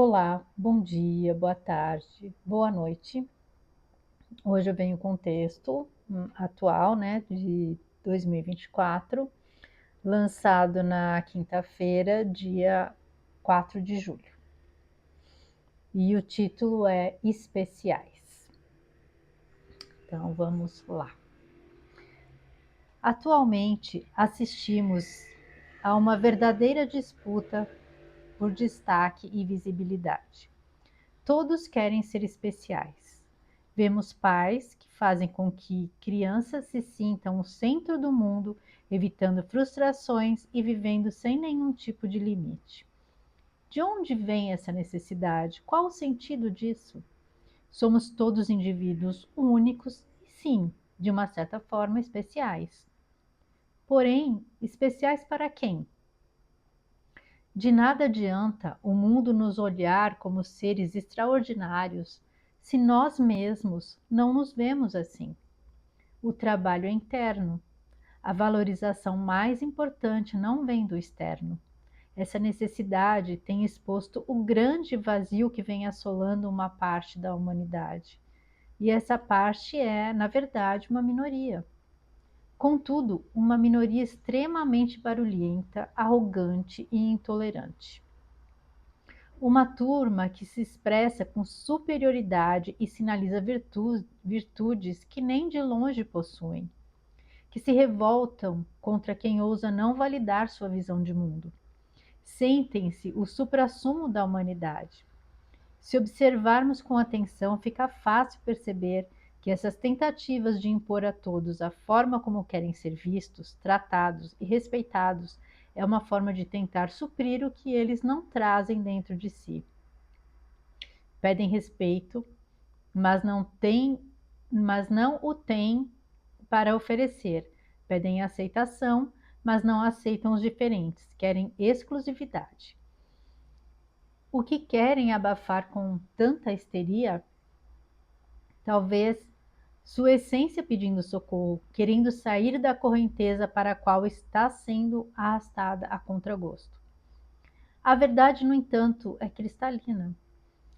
Olá, bom dia, boa tarde, boa noite. Hoje eu venho com um texto atual, né, de 2024, lançado na quinta-feira, dia 4 de julho. E o título é Especiais. Então vamos lá. Atualmente assistimos a uma verdadeira disputa por destaque e visibilidade. Todos querem ser especiais. Vemos pais que fazem com que crianças se sintam o centro do mundo, evitando frustrações e vivendo sem nenhum tipo de limite. De onde vem essa necessidade? Qual o sentido disso? Somos todos indivíduos únicos e, sim, de uma certa forma, especiais. Porém, especiais para quem? De nada adianta o mundo nos olhar como seres extraordinários se nós mesmos não nos vemos assim. O trabalho é interno. A valorização mais importante não vem do externo. Essa necessidade tem exposto o grande vazio que vem assolando uma parte da humanidade. E essa parte é, na verdade, uma minoria. Contudo, uma minoria extremamente barulhenta, arrogante e intolerante. Uma turma que se expressa com superioridade e sinaliza virtudes que nem de longe possuem, que se revoltam contra quem ousa não validar sua visão de mundo. Sentem-se o suprassumo da humanidade. Se observarmos com atenção, fica fácil perceber que essas tentativas de impor a todos a forma como querem ser vistos, tratados e respeitados é uma forma de tentar suprir o que eles não trazem dentro de si. Pedem respeito, mas não o têm para oferecer. Pedem aceitação, mas não aceitam os diferentes. Querem exclusividade. O que querem abafar com tanta histeria? Talvez sua essência pedindo socorro, querendo sair da correnteza para a qual está sendo arrastada a contragosto. A verdade, no entanto, é cristalina.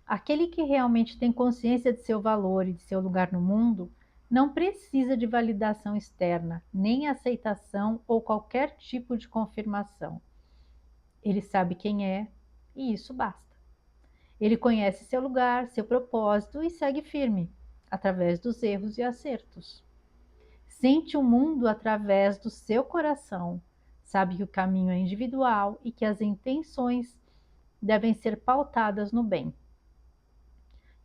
Aquele que realmente tem consciência de seu valor e de seu lugar no mundo não precisa de validação externa, nem aceitação ou qualquer tipo de confirmação. Ele sabe quem é e isso basta. Ele conhece seu lugar, seu propósito e segue firme, através dos erros e acertos. Sente o mundo através do seu coração, sabe que o caminho é individual e que as intenções devem ser pautadas no bem.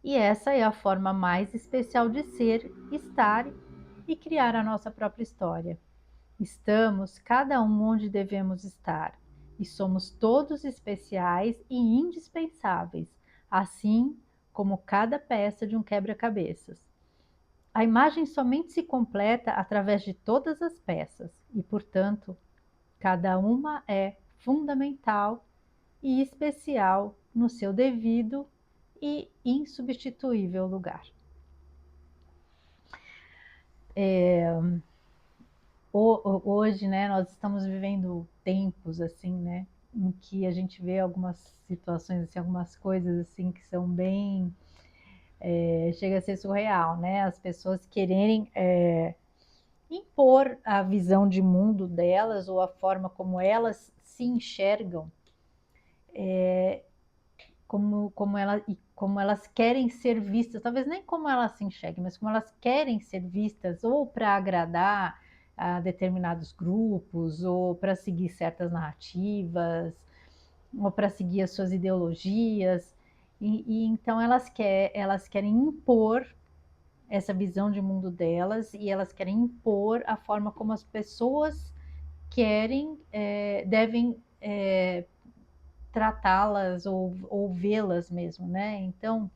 E essa é a forma mais especial de ser, estar e criar a nossa própria história. Estamos cada um onde devemos estar, e somos todos especiais e indispensáveis, assim como cada peça de um quebra-cabeças. A imagem somente se completa através de todas as peças, e, portanto, cada uma é fundamental e especial no seu devido e insubstituível lugar. Hoje, né, nós estamos vivendo tempos assim, né, em que a gente vê algumas situações, assim, algumas coisas assim que são bem, chega a ser surreal, né? As pessoas quererem impor a visão de mundo delas ou a forma como elas se enxergam, como elas querem ser vistas, talvez nem como elas se enxerguem, mas como elas querem ser vistas, ou para agradar a determinados grupos, ou para seguir certas narrativas, ou para seguir as suas ideologias. E então elas querem impor essa visão de mundo delas, e elas querem impor a forma como as pessoas devem tratá-las ou vê-las mesmo, né? Então,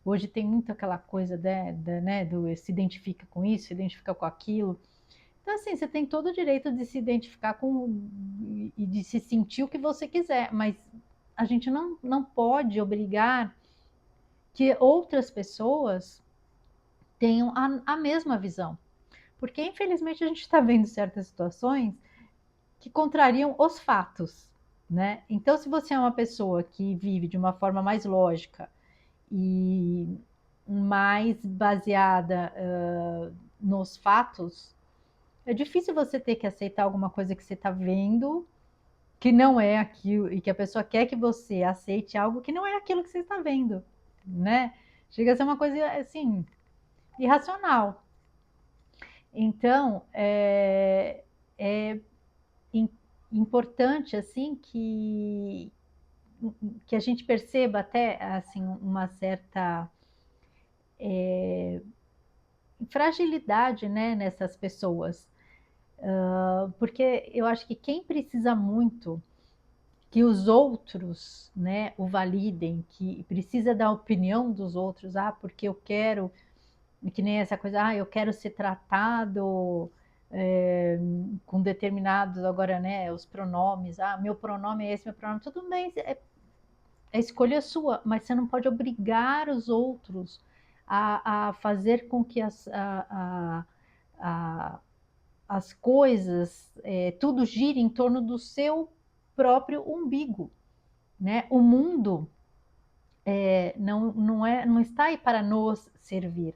hoje tem muito aquela coisa né, do se identifica com isso, se identifica com aquilo. Então, assim, você tem todo o direito de se identificar com e de se sentir o que você quiser, mas a gente não pode obrigar que outras pessoas tenham a mesma visão. Porque, infelizmente, a gente está vendo certas situações que contrariam os fatos, né? Então, se você é uma pessoa que vive de uma forma mais lógica e mais baseada nos fatos, é difícil você ter que aceitar alguma coisa que você está vendo que não é aquilo, e que a pessoa quer que você aceite algo que não é aquilo que você está vendo, né? Chega a ser uma coisa assim, irracional. Então, é importante assim que a gente perceba até assim uma certa fragilidade, né, nessas pessoas. Porque eu acho que quem precisa muito que os outros, né, o validem, que precisa da opinião dos outros, porque eu quero, que nem essa coisa, eu quero ser tratado com determinados, agora, né, os pronomes, meu pronome é esse, meu pronome, tudo bem, é escolha sua, mas você não pode obrigar os outros a fazer com que a, as coisas, tudo gire em torno do seu próprio umbigo, né? O mundo não está aí para nos servir.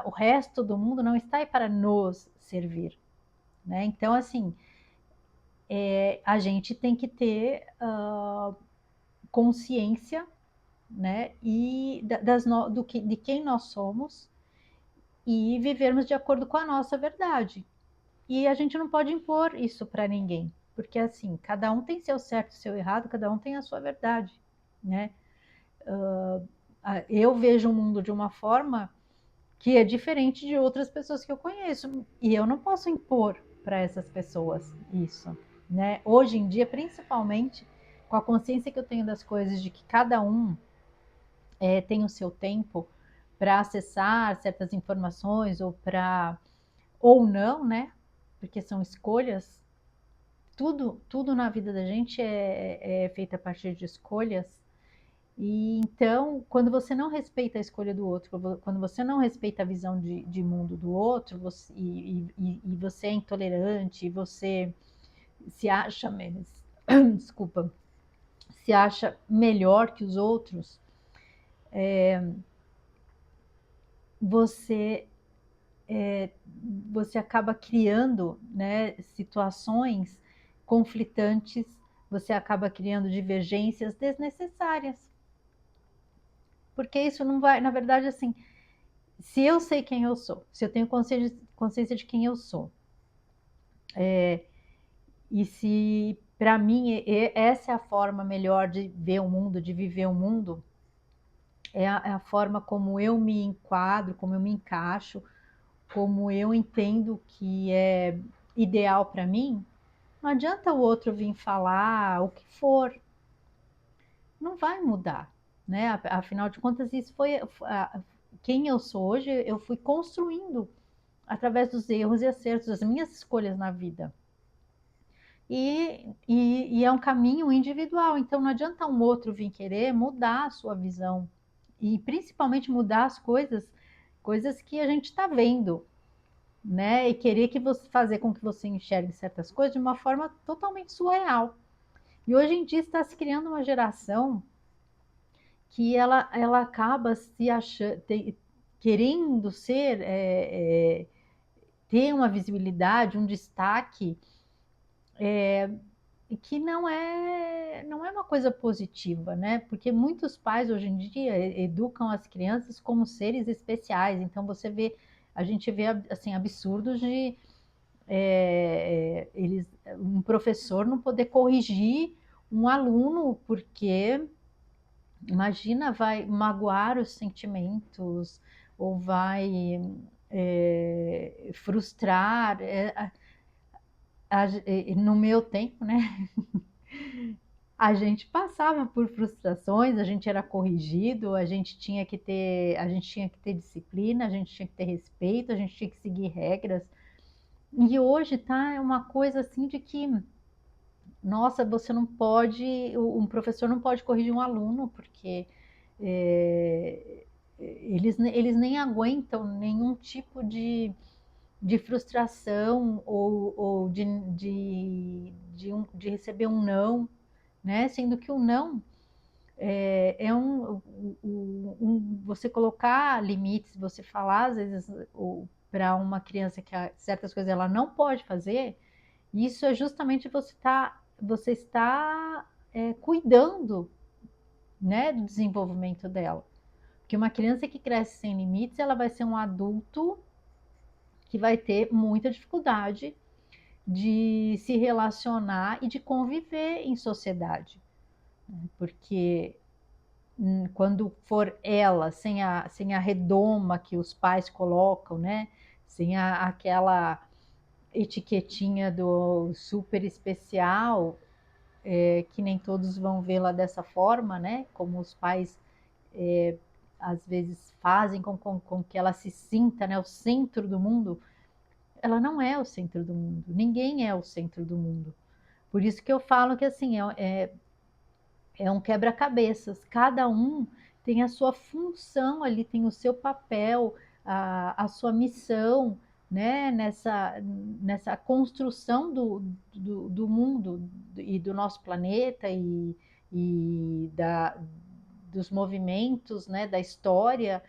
O resto do mundo não está aí para nos servir, né? Então, assim, a gente tem que ter consciência, né? E de quem nós somos e vivermos de acordo com a nossa verdade. E a gente não pode impor isso para ninguém, porque assim, cada um tem seu certo, seu errado, cada um tem a sua verdade, né? Eu vejo o mundo de uma forma que é diferente de outras pessoas que eu conheço, e eu não posso impor para essas pessoas isso, né? Hoje em dia, principalmente com a consciência que eu tenho das coisas, de que cada um tem o seu tempo para acessar certas informações ou não, né? Porque são escolhas. Tudo na vida da gente é feito a partir de escolhas. E então, quando você não respeita a escolha do outro, quando você não respeita a visão de mundo do outro, e você é intolerante, e você se acha, desculpa, se acha melhor que os outros, você você acaba criando, né, situações conflitantes, você acaba criando divergências desnecessárias, porque isso não vai, na verdade, assim, se eu sei quem eu sou, se eu tenho consciência de quem eu sou, e se para mim essa é a forma melhor de ver o mundo, de viver o mundo, é a forma como eu me enquadro, como eu me encaixo, como eu entendo que é ideal para mim, não adianta o outro vir falar o que for, não vai mudar, né? Afinal de contas, isso foi quem eu sou hoje, eu fui construindo através dos erros e acertos, das minhas escolhas na vida. E é um caminho individual, então não adianta um outro vir querer mudar a sua visão e principalmente mudar as coisas que a gente está vendo, né? E querer que você fazer com que você enxergue certas coisas de uma forma totalmente surreal. E hoje em dia está se criando uma geração que ela acaba se achando, querendo ter uma visibilidade, um destaque que não é uma coisa positiva, né? Porque muitos pais hoje em dia educam as crianças como seres especiais. Então a gente vê assim absurdos de um professor não poder corrigir um aluno porque imagina vai magoar os sentimentos ou vai frustrar. No meu tempo, né? A gente passava por frustrações, a gente era corrigido, a gente tinha que ter disciplina, a gente tinha que ter respeito, a gente tinha que seguir regras. E hoje tá uma coisa assim de que, nossa, você não pode, um professor não pode corrigir um aluno, porque é, eles nem aguentam nenhum tipo de frustração ou de receber um não, né? Sendo que o não você colocar limites, você falar às vezes para uma criança que certas coisas ela não pode fazer, isso é justamente você está cuidando, né, do desenvolvimento dela. Porque uma criança que cresce sem limites, ela vai ser um adulto que vai ter muita dificuldade de se relacionar e de conviver em sociedade, né? Porque quando for ela, sem a redoma que os pais colocam, né? Sem aquela etiquetinha do super especial, que nem todos vão vê-la dessa forma, né? Como os pais às vezes fazem com que ela se sinta, né, o centro do mundo. Ela não é o centro do mundo, ninguém é o centro do mundo. Por isso que eu falo que assim, é um quebra-cabeças. Cada um tem a sua função ali, tem o seu papel, a sua missão, né? Nessa construção do mundo e do nosso planeta e dos movimentos, né? Da história.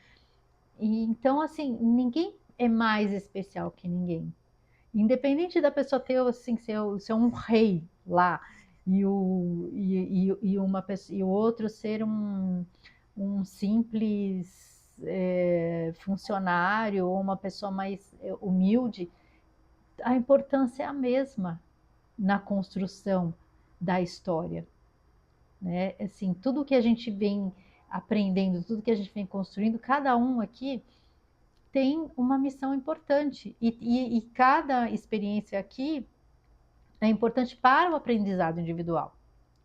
E, então, assim, ninguém é mais especial que ninguém. Independente da pessoa ter assim, ser um rei lá e o outro ser um simples funcionário ou uma pessoa mais humilde, a importância é a mesma na construção da história, né? Assim, tudo que a gente vem aprendendo, tudo que a gente vem construindo, cada um aqui tem uma missão importante e cada experiência aqui é importante para o aprendizado individual,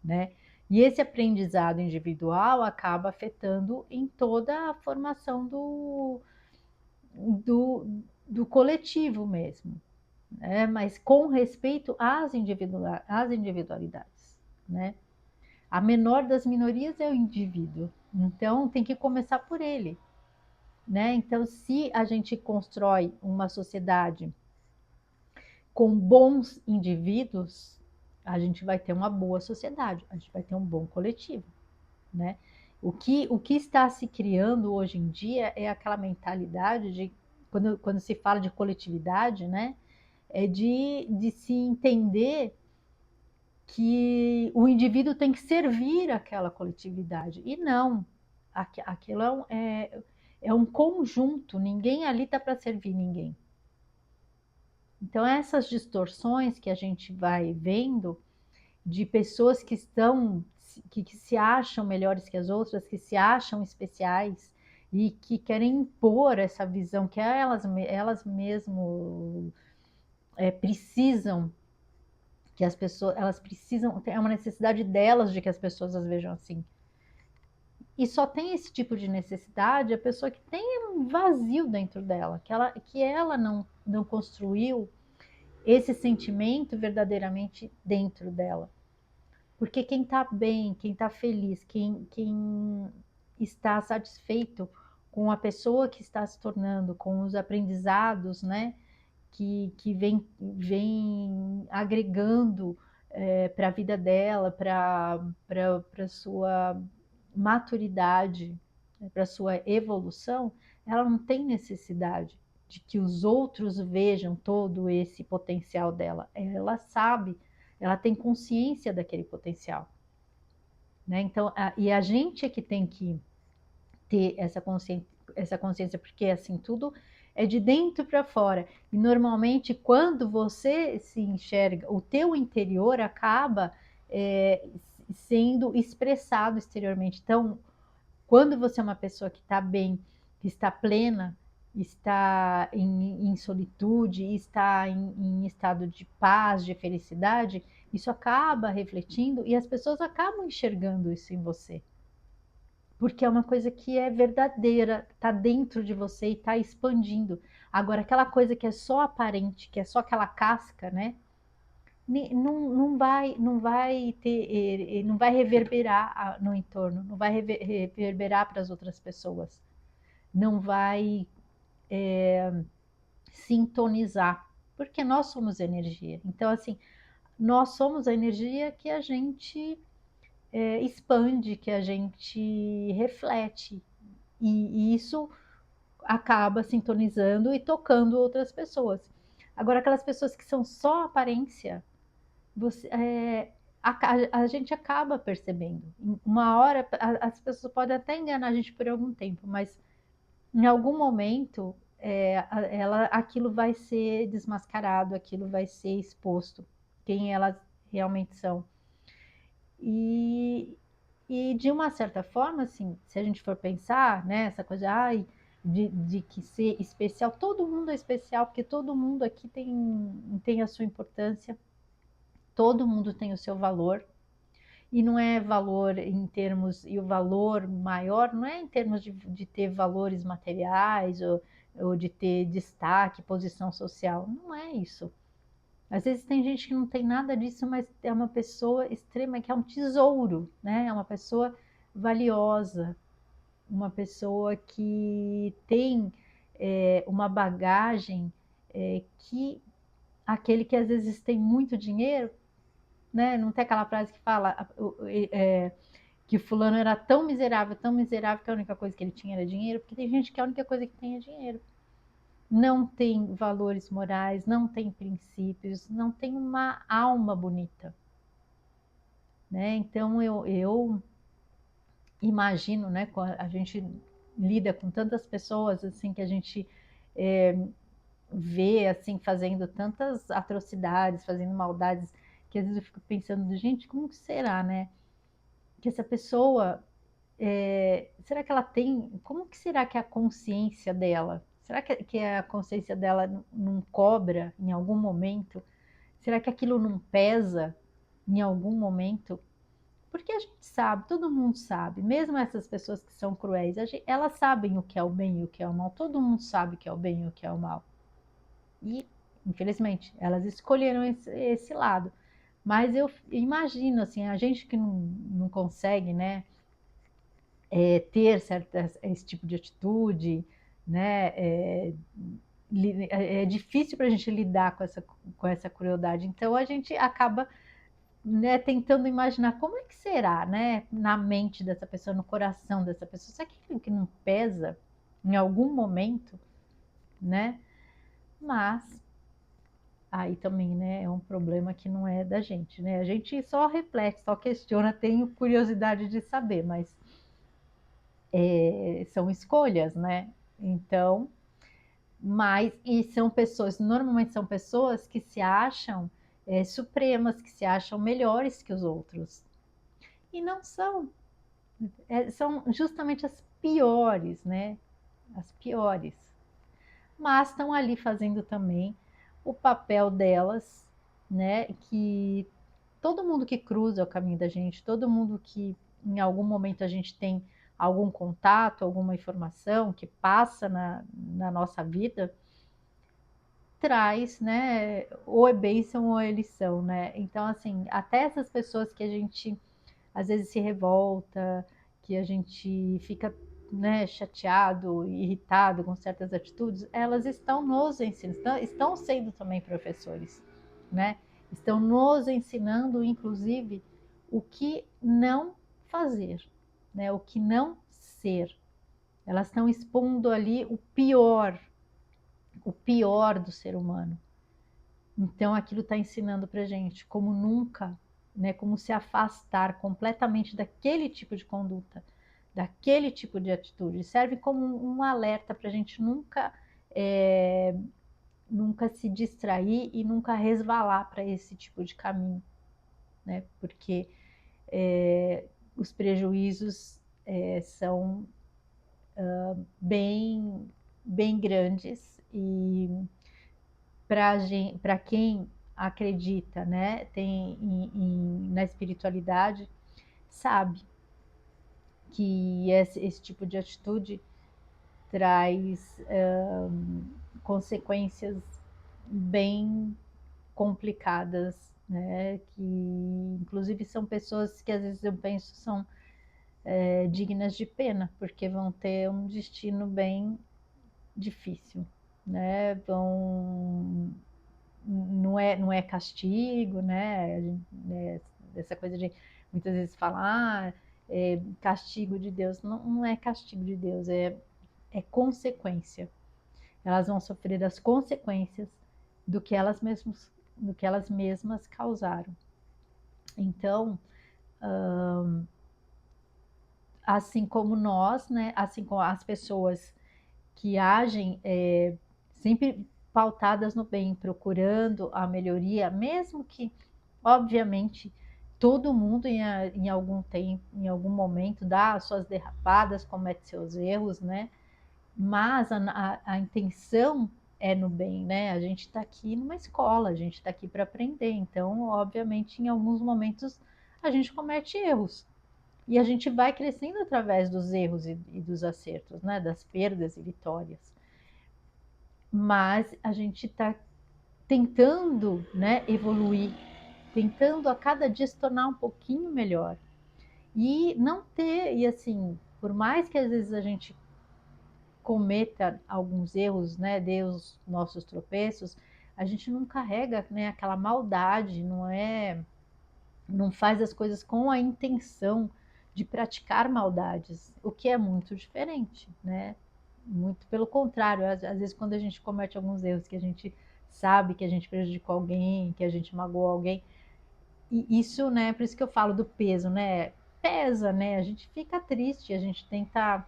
né? E esse aprendizado individual acaba afetando em toda a formação do coletivo mesmo, né? Mas com respeito às individualidades, né? A menor das minorias é o indivíduo, então tem que começar por ele, né? Então, se a gente constrói uma sociedade com bons indivíduos, a gente vai ter uma boa sociedade, a gente vai ter um bom coletivo, né? O que está se criando hoje em dia é aquela mentalidade de, quando se fala de coletividade, né? É de se entender que o indivíduo tem que servir aquela coletividade. E não, aquilo é um conjunto, ninguém ali está para servir ninguém. Então, essas distorções que a gente vai vendo de pessoas que se acham melhores que as outras, que se acham especiais e que querem impor essa visão que elas mesmo precisam, que as pessoas, elas precisam, é uma necessidade delas de que as pessoas as vejam assim. E só tem esse tipo de necessidade a pessoa que tem um vazio dentro dela, que ela não construiu esse sentimento verdadeiramente dentro dela. Porque quem está bem, quem está feliz, quem está satisfeito com a pessoa que está se tornando, com os aprendizados, né, que vem agregando para a vida dela, para a sua maturidade, né, para a sua evolução, ela não tem necessidade de que os outros vejam todo esse potencial dela. Ela sabe, ela tem consciência daquele potencial, né? Então, e a gente é que tem que ter essa consciência, porque assim tudo é de dentro para fora. E normalmente, quando você se enxerga, o teu interior acaba sendo expressado exteriormente. Então, quando você é uma pessoa que está bem, que está plena, está em solitude, está em estado de paz, de felicidade, isso acaba refletindo e as pessoas acabam enxergando isso em você. Porque é uma coisa que é verdadeira, está dentro de você e está expandindo. Agora, aquela coisa que é só aparente, que é só aquela casca, né? Não vai ter, não vai reverberar no entorno, não vai reverberar para as outras pessoas, não vai sintonizar, porque nós somos energia. Então, assim, nós somos a energia que a gente expande, que a gente reflete. E isso acaba sintonizando e tocando outras pessoas. Agora, aquelas pessoas que são só aparência, você, a gente acaba percebendo. Uma hora, as pessoas podem até enganar a gente por algum tempo, mas em algum momento, aquilo vai ser desmascarado, aquilo vai ser exposto, quem elas realmente são. E, e de uma certa forma, assim, se a gente for pensar, né, essa coisa, de que ser especial, todo mundo é especial, porque todo mundo aqui tem a sua importância, todo mundo tem o seu valor, e não é valor em termos, e o valor maior não é em termos de ter valores materiais ou de ter destaque, posição social, não é isso. Às vezes tem gente que não tem nada disso, mas é uma pessoa extrema, que é um tesouro, né? É uma pessoa valiosa, uma pessoa que tem uma bagagem que aquele que às vezes tem muito dinheiro, né? Não tem aquela frase que fala que fulano era tão miserável que a única coisa que ele tinha era dinheiro, porque tem gente que a única coisa que tem é dinheiro. Não tem valores morais, não tem princípios, não tem uma alma bonita, né? Então eu imagino, né? A gente lida com tantas pessoas assim que a gente é, vê assim fazendo tantas atrocidades, fazendo maldades, que às vezes eu fico pensando, gente, como que será, né? Que essa pessoa será que ela tem? Como que será que é a consciência dela? Será que a consciência dela não cobra em algum momento? Será que aquilo não pesa em algum momento? Porque a gente sabe, todo mundo sabe, mesmo essas pessoas que são cruéis, elas sabem o que é o bem e o que é o mal, todo mundo sabe o que é o bem e o que é o mal. E, infelizmente, elas escolheram esse lado. Mas eu imagino, assim, a gente que não consegue, né, ter esse tipo de atitude, né, é difícil para a gente lidar com essa crueldade. Então, a gente acaba, né, tentando imaginar como é que será, né, na mente dessa pessoa, no coração dessa pessoa. Será que aquilo que não pesa em algum momento, né? Mas aí também, né, é um problema que não é da gente, né? A gente só reflete, só questiona, tenho curiosidade de saber, mas são escolhas, né? Então, e são pessoas, normalmente são pessoas que se acham supremas, que se acham melhores que os outros. E não são, são justamente as piores, né? As piores. Mas estão ali fazendo também o papel delas, né? Que todo mundo que cruza o caminho da gente, todo mundo que em algum momento a gente tem algum contato, alguma informação que passa na nossa vida, traz, né? Ou é bênção ou é lição, né? Então, assim, até essas pessoas que a gente às vezes se revolta, que a gente fica, né, chateado, irritado com certas atitudes, elas estão nos ensinando, estão sendo também professores, né? Estão nos ensinando, inclusive, o que não fazer, né? O que não ser. Elas estão expondo ali o pior do ser humano. Então aquilo está ensinando para gente como nunca, né, como se afastar completamente daquele tipo de conduta, daquele tipo de atitude. Serve como um alerta para a gente nunca se distrair e nunca resvalar para esse tipo de caminho, né? Porque os prejuízos são bem, bem grandes e para quem acredita, né, na espiritualidade, sabe que esse tipo de atitude traz consequências bem complicadas, né, que inclusive são pessoas que às vezes eu penso são dignas de pena, porque vão ter um destino bem difícil, né, não é castigo, né? Essa coisa de Muitas vezes falam, é castigo de Deus. Não, não é castigo de Deus, é consequência. Elas vão sofrer as consequências do que elas mesmas causaram. Então, assim como nós, né, assim como as pessoas que agem sempre pautadas no bem, procurando a melhoria, mesmo que, obviamente, todo mundo em algum tempo, em algum momento, dá as suas derrapadas, comete seus erros, né? Mas a intenção é no bem, né? A gente está aqui numa escola, a gente está aqui para aprender. Então, obviamente, em alguns momentos a gente comete erros. E a gente vai crescendo através dos erros e dos acertos, né? Das perdas e vitórias. Mas a gente está tentando, né, evoluir, tentando a cada dia se tornar um pouquinho melhor. E não ter, e assim, por mais que às vezes a gente cometa alguns erros, né, dê os nossos tropeços, a gente não carrega, né, aquela maldade, não faz as coisas com a intenção de praticar maldades, o que é muito diferente, né? Muito pelo contrário, às vezes quando a gente comete alguns erros que a gente sabe que a gente prejudicou alguém, que a gente magoou alguém, e isso, né, por isso que eu falo do peso, né? Pesa, né? A gente fica triste, a gente tenta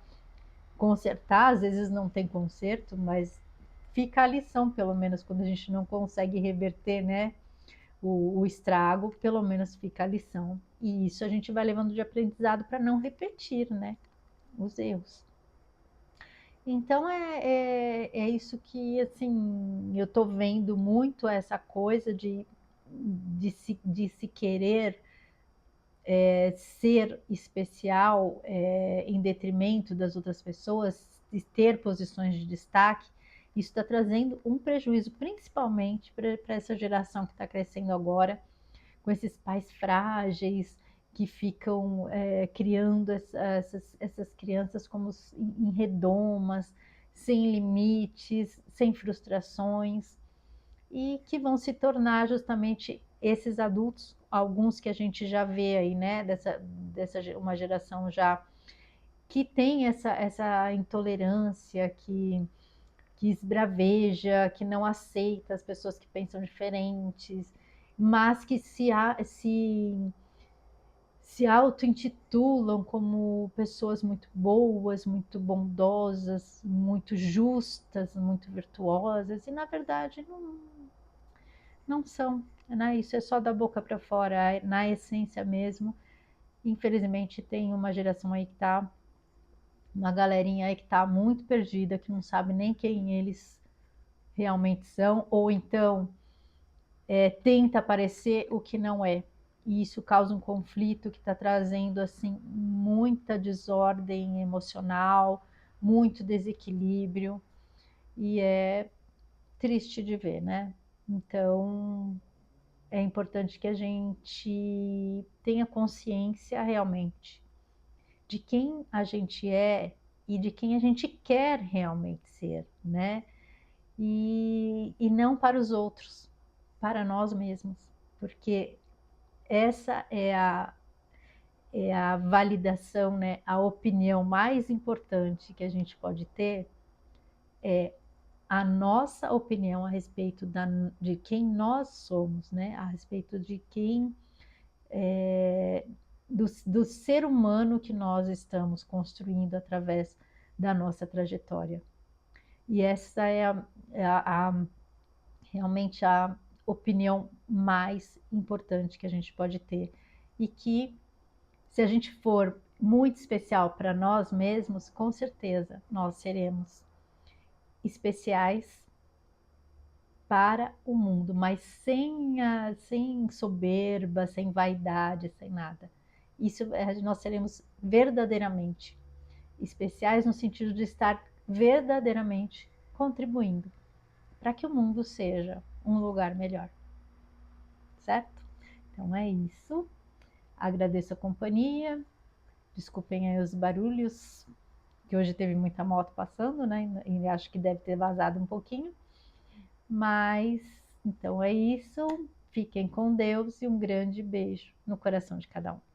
consertar, às vezes não tem conserto, mas fica a lição, pelo menos quando a gente não consegue reverter, né, o estrago, pelo menos fica a lição. E isso a gente vai levando de aprendizado para não repetir, né, os erros. Então é isso que, assim, eu tô vendo muito essa coisa de se querer ser especial em detrimento das outras pessoas, de ter posições de destaque, isso está trazendo um prejuízo, principalmente para essa geração que está crescendo agora, com esses pais frágeis que ficam criando essas crianças como em redomas, sem limites, sem frustrações, e que vão se tornar justamente esses adultos, alguns que a gente já vê aí, né, dessa uma geração já que tem essa intolerância, que esbraveja, que não aceita as pessoas que pensam diferentes, mas que se auto-intitulam como pessoas muito boas, muito bondosas, muito justas, muito virtuosas, e na verdade não são, né? Isso é só da boca para fora, na essência mesmo. Infelizmente tem uma geração aí que tá, uma galerinha aí que tá muito perdida, que não sabe nem quem eles realmente são, ou então tenta parecer o que não é. E isso causa um conflito que está trazendo assim muita desordem emocional, muito desequilíbrio, e é triste de ver, né? Então é importante que a gente tenha consciência realmente de quem a gente é e de quem a gente quer realmente ser, né? E não para os outros, para nós mesmos, porque essa é a validação, né? A opinião mais importante que a gente pode ter é a nossa opinião a respeito de quem nós somos, né? A respeito de quem do ser humano que nós estamos construindo através da nossa trajetória. E essa é realmente a opinião mais importante que a gente pode ter. E que, se a gente for muito especial para nós mesmos, com certeza nós seremos especiais para o mundo, mas sem soberba, sem vaidade, sem nada. Isso nós seremos verdadeiramente especiais no sentido de estar verdadeiramente contribuindo para que o mundo seja um lugar melhor, certo? Então é isso. Agradeço a companhia. Desculpem aí os barulhos, que hoje teve muita moto passando, né? E acho que deve ter vazado um pouquinho. Mas então é isso. Fiquem com Deus e um grande beijo no coração de cada um.